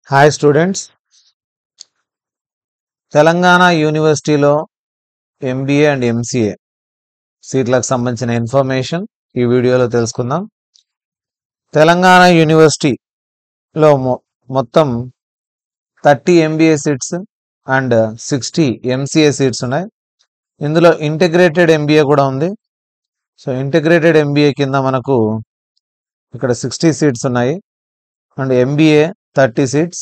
Hi students, Telangana యూనివర్సిటీలో MBA and MCA సీట్లకు సంబంధించిన ఇన్ఫర్మేషన్ ఈ వీడియోలో తెలుసుకుందాం. తెలంగాణ యూనివర్సిటీలో మొత్తం 30 MBA seats and 60 MCA seats ఉన్నాయి. ఇందులో ఇంటిగ్రేటెడ్ ఎంబీఏ కూడా ఉంది. సో ఇంటిగ్రేటెడ్ ఎంబీఏ కింద మనకు ఇక్కడ 60 సీట్స్ ఉన్నాయి అండ్ ఎంబీఏ 30 సీట్స్.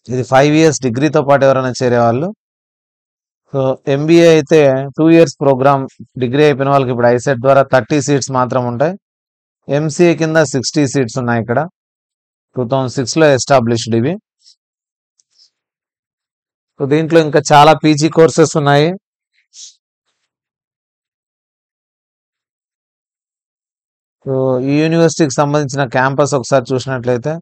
ఇది 5 ఇయర్స్ డిగ్రీతో పాటు ఎవరైనా చేరేవాళ్ళు. సో ఎంబీఏ అయితే 2 ఇయర్స్ ప్రోగ్రామ్, డిగ్రీ అయిపోయిన వాళ్ళకి ఇప్పుడు ఐసెట్ ద్వారా 30 సీట్స్ మాత్రం ఉంటాయి. ఎంసీఏ కింద 60 సీట్స్ ఉన్నాయి. ఇక్కడ 2006లో ఎస్టాబ్లిష్డ్ ఇవి. సో దీంట్లో ఇంకా చాలా పీజీ కోర్సెస్ ఉన్నాయి. సో ఈ యూనివర్సిటీకి సంబంధించిన క్యాంపస్ ఒకసారి చూసినట్లయితే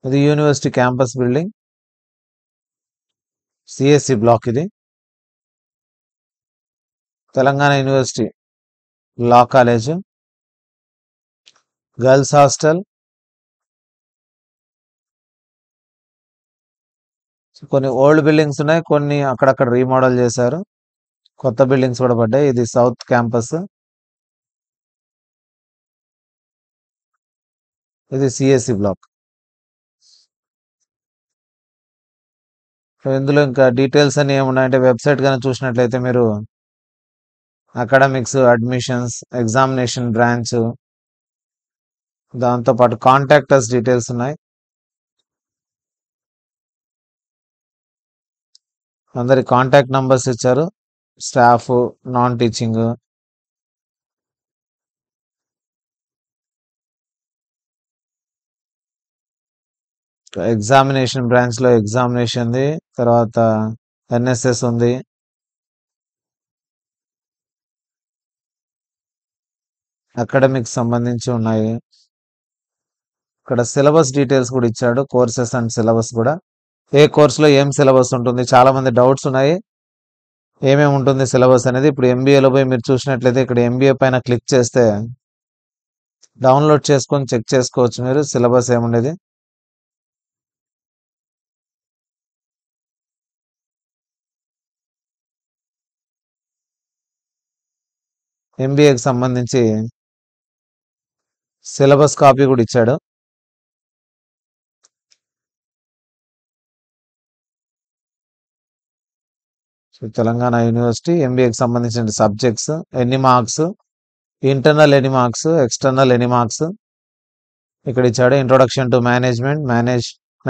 ఇది university campus building, CSC block. ఇది Telangana university law college, girls hostel, కొన్ని ఓల్డ్ బిల్డింగ్స్ ఉన్నాయి, కొన్ని అక్కడక్కడ రీమోడల్ చేశారు, కొత్త బిల్డింగ్స్ కూడా పడ్డాయి. ఇది సౌత్ క్యాంపస్, ఇది సిఎస్సి బ్లాక్. ఇందులో ఇంకా డీటెయిల్స్ అని ఏమున్నాయంటే వెబ్సైట్ కానీ చూసినట్లయితే మీరు అకాడమిక్స్, అడ్మిషన్స్, ఎగ్జామినేషన్ బ్రాంచ్, దాంతోపాటు కాంటాక్టర్స్ డీటెయిల్స్ ఉన్నాయి. అందరి కాంటాక్ట్ నంబర్స్ ఇచ్చారు, staff, non teaching. Examination branch లో ఎగ్జామినేషన్ ఉంది, తర్వాత ఎన్ఎస్ఎస్ ఉంది, అకాడమిక్స్ సంబంధించి ఉన్నాయి. ఇక్కడ సిలబస్ డీటెయిల్స్ కూడా ఇచ్చాడు, కోర్సెస్ అండ్ సిలబస్ కూడా. ఏ కోర్సులో ఏం సిలబస్ ఉంటుంది, చాలా మంది డౌట్స్ ఉన్నాయి ఏమేమి ఉంటుంది సిలబస్ అనేది. ఇప్పుడు ఎంబీఏలో పోయి మీరు చూసినట్లయితే ఇక్కడ ఎంబీఏ పైన క్లిక్ చేస్తే డౌన్లోడ్ చేసుకొని చెక్ చేసుకోవచ్చు మీరు సిలబస్ ఏముండేది. ఎంబీఏకి సంబంధించి సిలబస్ కాపీ కూడా ఇచ్చాడు. సో తెలంగాణ యూనివర్సిటీ ఎంబీఏకి సంబంధించిన సబ్జెక్ట్స్, ఎన్ని మార్క్స్, ఇంటర్నల్ ఎన్ని మార్క్స్, ఎక్స్టర్నల్ ఎన్ని మార్క్స్ ఇక్కడ ఇచ్చాడు. Introduction to management,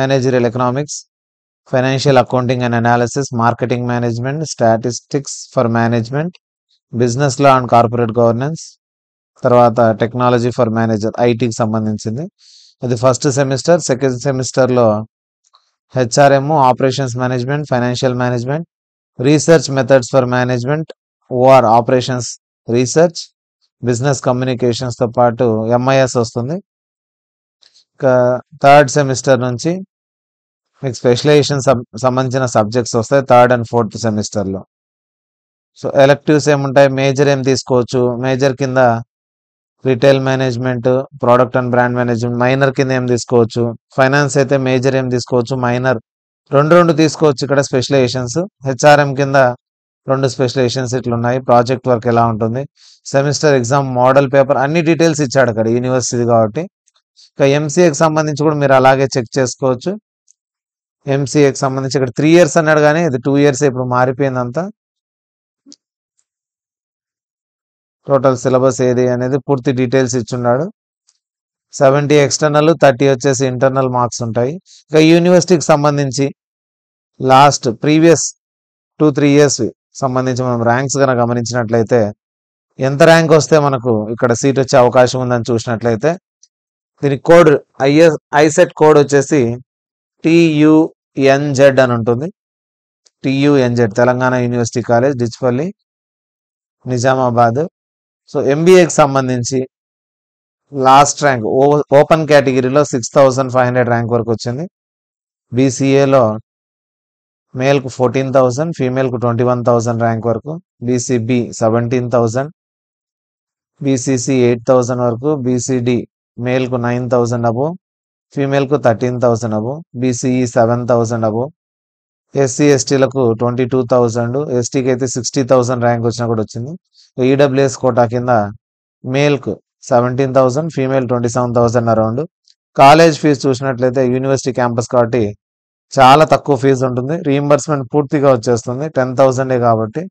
managerial economics, financial accounting and analysis, marketing management, statistics for management, business law and corporate governance, తర్వాత టెక్నాలజీ ఫర్ మేనేజర్, ఐటీకి సంబంధించింది. ఇది ఫస్ట్ సెమిస్టర్. సెకండ్ సెమిస్టర్లో HRM, operations management, financial management, research methods for management, OR operations research, business కమ్యూనికేషన్స్తో పాటు MIS వస్తుంది. ఇంకా third semester నుంచి మీకు స్పెషలైజేషన్ సంబంధించిన సబ్జెక్ట్స్ వస్తాయి థర్డ్ అండ్ ఫోర్త్ సెమిస్టర్లో. సో ఎలెక్టివ్స్ ఏముంటాయి, మేజర్ ఏం తీసుకోవచ్చు, మేజర్ కింద retail management, product and brand management, minor కింద ఏం తీసుకోవచ్చు, ఫైనాన్స్ అయితే మేజర్ ఏం తీసుకోవచ్చు, మైనర్ రెండు తీసుకోవచ్చు. ఇక్కడ స్పెషలైజేషన్స్, హెచ్ఆర్ఎం కింద 2 స్పెషలైజేషన్స్ ఇట్లున్నాయి. ప్రాజెక్ట్ వర్క్ ఎలా ఉంటుంది, సెమిస్టర్ ఎగ్జామ్ మోడల్ పేపర్, అన్ని డీటెయిల్స్ ఇచ్చాడు అక్కడ యూనివర్సిటీ కాబట్టి. ఇక ఎంసీఏకి సంబంధించి కూడా మీరు అలాగే చెక్ చేసుకోవచ్చు. ఎంసీఏకి సంబంధించి ఇక్కడ 3 ఇయర్స్ అన్నాడు కానీ ఇది 2 ఇయర్స్ ఇప్పుడు మారిపోయిందంతా. టోటల్ సిలబస్ ఏది అనేది పూర్తి డీటెయిల్స్ ఇచ్చున్నాడు. 70 ఎక్స్టర్నల్, 30 వచ్చేసి ఇంటర్నల్ మార్క్స్ ఉంటాయి. ఇక యూనివర్సిటీకి సంబంధించి లాస్ట్ ప్రీవియస్ 2-3 ఇయర్స్ సంబంధించి మనం ర్యాంక్స్ కనుక గమనించినట్లయితే ఎంత ర్యాంక్ వస్తే మనకు ఇక్కడ సీట్ వచ్చే అవకాశం ఉందని చూసినట్లయితే దీని కోడ్ ఐసెట్ కోడ్ వచ్చేసి TUNZ అని ఉంటుంది. TUNZ, Telangana university college, Dichpally, Nizamabad. So ఎంబీఏకి సంబంధించి లాస్ట్ ర్యాంక్ ఓపెన్ కేటగిరీలో 6500 ర్యాంక్ వరకు వచ్చింది. బీసీఏలో మేల్కు 14,000, ఫీమేల్కు 21,000 ర్యాంక్ వరకు, బీసీబీ 17,000, బీసీసీ 8,000 వరకు, బీసీడీ మేల్కు 9,000 అబోవ్, ఫీమేల్కు 13,000 అబోవ్, బీసీఈ 7,000 అబోవ్, ఎస్సీ ఎస్టీలకు 22,000, ఎస్టీకి అయితే 60,000 ర్యాంక్ వచ్చినా కూడా వచ్చింది. ఈడబ్ల్యూఎస్ కోటా కింద మేల్కు 17,000, ఫీమేల్ 27,000 అరౌండ్. కాలేజ్ ఫీజు చూసినట్లయితే యూనివర్సిటీ క్యాంపస్ కాబట్టి చాలా తక్కువ ఫీజు ఉంటుంది. రీయింబర్స్మెంట్ పూర్తిగా వచ్చేస్తుంది, 10,000 కాబట్టి.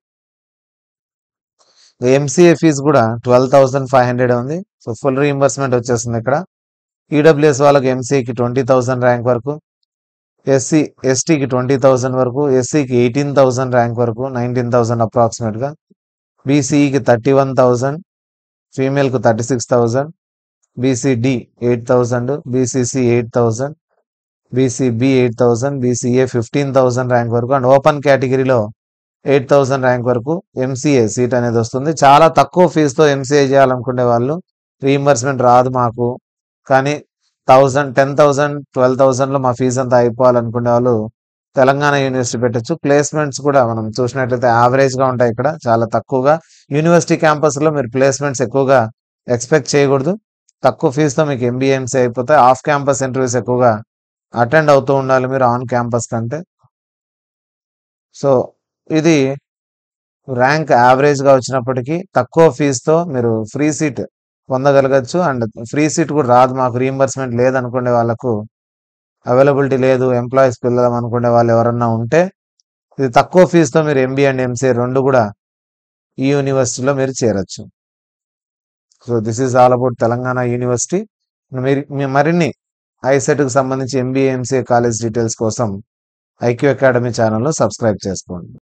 ఎంసీఏ ఫీజు కూడా 12,500 ఉంది. సో ఫుల్ రీయింబర్స్మెంట్ వచ్చేస్తుంది ఇక్కడ. ఈడబ్ల్యూఎస్ వాళ్ళకి ఎంసీఏకి 20,000 ర్యాంక్ వరకు, ఎస్సీ ఎస్టీకి 20,000 వరకు, ఎస్సీకి 18,000 ర్యాంక్ వరకు, 19,000 అప్రాక్సిమేట్గా. బీసీఈకి 31,000, ఫీమేల్కు 36,000, BCD 8,000, BCC 8,000, BCB 8,000, BCA 15,000 rank వరకు అండ్ ఓపెన్ కేటగిరీలో 8,000 ర్యాంక్ వరకు ఎంసీఏ సీట్ అనేది వస్తుంది. చాలా తక్కువ ఫీజుతో ఎంసీఏ చేయాలనుకునే వాళ్ళు రీయింబర్స్మెంట్ రాదు మాకు, కానీ 1,000, 10,000, 12,000లో మా ఫీజు అంతా అయిపోవాలనుకునే వాళ్ళు తెలంగాణ యూనివర్సిటీ పెట్టచ్చు. ప్లేస్మెంట్స్ కూడా మనం చూసినట్లయితే యావరేజ్గా ఉంటాయి. ఇక్కడ చాలా తక్కువగా యూనివర్సిటీ క్యాంపస్లో మీరు ప్లేస్మెంట్స్ ఎక్కువగా ఎక్స్పెక్ట్ చేయకూడదు. తక్కువ ఫీజుతో మీకు ఎంబీఏ ఎంసీఏ అయిపోతాయి. ఆఫ్ క్యాంపస్ ఇంటర్వ్యూస్ ఎక్కువగా అటెండ్ అవుతూ ఉండాలి మీరు ఆన్ క్యాంపస్ కంటే. సో ఇది ర్యాంక్ యావరేజ్గా వచ్చినప్పటికీ తక్కువ ఫీజుతో మీరు ఫ్రీ సీట్ పొందగలగచ్చు. అండ్ ఫ్రీ సీట్ కూడా రాదు మాకు, రీయింబర్స్మెంట్ లేదనుకునే వాళ్ళకు, అవైలబిలిటీ లేదు, ఎంప్లాయీస్ పిల్లలం అనుకునే వాళ్ళు ఎవరన్నా ఉంటే ఇది తక్కువ ఫీజుతో మీరు ఎంబీఏ అండ్ ఎంసీఏ రెండు కూడా ఈ యూనివర్సిటీలో మీరు చేరొచ్చు. So this is all about Telangana university. మీరు మరిన్ని ఐసెట్కి సంబంధించి ఎంబీఏ ఎంసీఏ కాలేజ్ డీటెయిల్స్ కోసం ఐక్యూ అకాడమీ ఛానల్ను సబ్స్క్రైబ్ చేసుకోండి.